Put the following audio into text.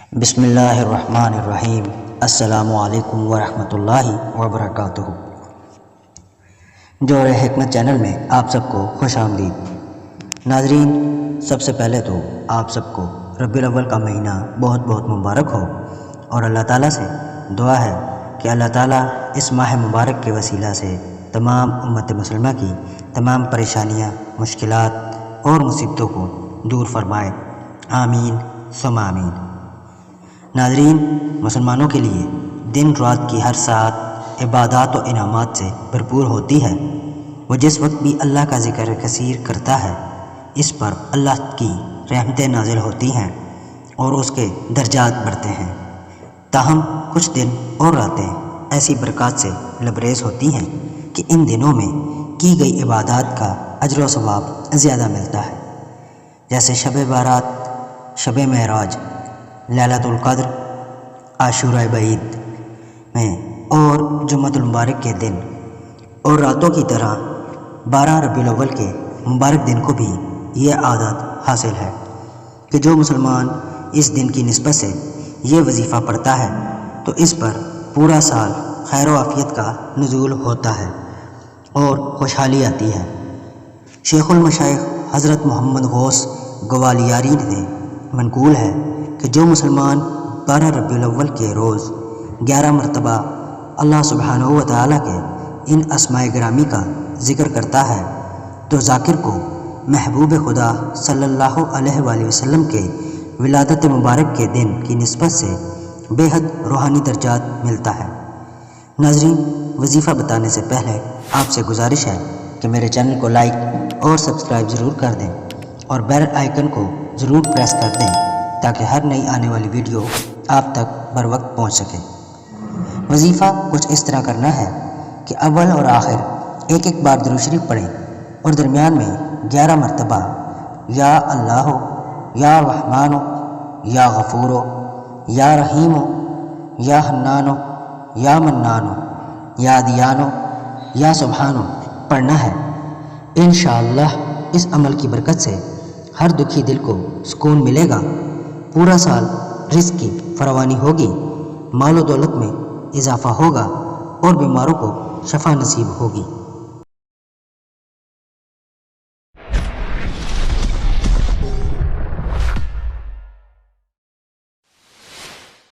بسم اللہ الرحمن الرحیم۔ السلام علیکم ورحمۃ اللہ وبرکاتہ۔ جوہر حکمت چینل میں آپ سب کو خوش آمدید۔ ناظرین، سب سے پہلے تو آپ سب کو ربیع الاول کا مہینہ بہت بہت مبارک ہو، اور اللہ تعالیٰ سے دعا ہے کہ اللہ تعالیٰ اس ماہ مبارک کے وسیلہ سے تمام امت مسلمہ کی تمام پریشانیاں، مشکلات اور مصیبتوں کو دور فرمائے، آمین ثم آمین۔ ناظرین، مسلمانوں کے لیے دن رات کی ہر ساعت عبادات و انعامات سے بھرپور ہوتی ہے۔ وہ جس وقت بھی اللہ کا ذکر کثیر کرتا ہے، اس پر اللہ کی رحمتیں نازل ہوتی ہیں اور اس کے درجات بڑھتے ہیں۔ تاہم کچھ دن اور راتیں ایسی برکات سے لبریز ہوتی ہیں کہ ان دنوں میں کی گئی عبادات کا اجر و ثواب زیادہ ملتا ہے، جیسے شب بارات، شب معراج، لیلۃ القدر، عاشورہ بعید میں اور جمعۃ المبارک کے دن اور راتوں کی طرح 12 ربیع الاول کے مبارک دن کو بھی یہ عادت حاصل ہے کہ جو مسلمان اس دن کی نسبت سے یہ وظیفہ پڑھتا ہے تو اس پر پورا سال خیر و عافیت کا نزول ہوتا ہے اور خوشحالی آتی ہے۔ شیخ المشائخ حضرت محمد غوث گوالیاری نے منقول ہے کہ جو مسلمان 12 ربیع الاول کے روز 11 مرتبہ اللہ سبحانہ و تعالیٰ کے ان اسماء گرامی کا ذکر کرتا ہے تو ذاکر کو محبوب خدا صلی اللہ علیہ وآلہ وسلم کے ولادت مبارک کے دن کی نسبت سے بے حد روحانی درجات ملتا ہے۔ ناظرین، وظیفہ بتانے سے پہلے آپ سے گزارش ہے کہ میرے چینل کو لائک اور سبسکرائب ضرور کر دیں اور بیل آئیکن کو ضرور پریس کر دیں تاکہ ہر نئی آنے والی ویڈیو آپ تک بر وقت پہنچ سکے۔ وظیفہ کچھ اس طرح کرنا ہے کہ اول اور آخر ایک ایک بار درود شریف پڑھیں اور درمیان میں 11 مرتبہ یا اللہ، یا رحمان، یا غفور، یا رحیم، یا حنان، یا منان، یا دیان، یا سبحان پڑھنا ہے۔ انشاءاللہ اس عمل کی برکت سے ہر دکھی دل کو سکون ملے گا، پورا سال رزق کی فراوانی ہوگی، مال و دولت میں اضافہ ہوگا اور بیماروں کو شفا نصیب ہوگی۔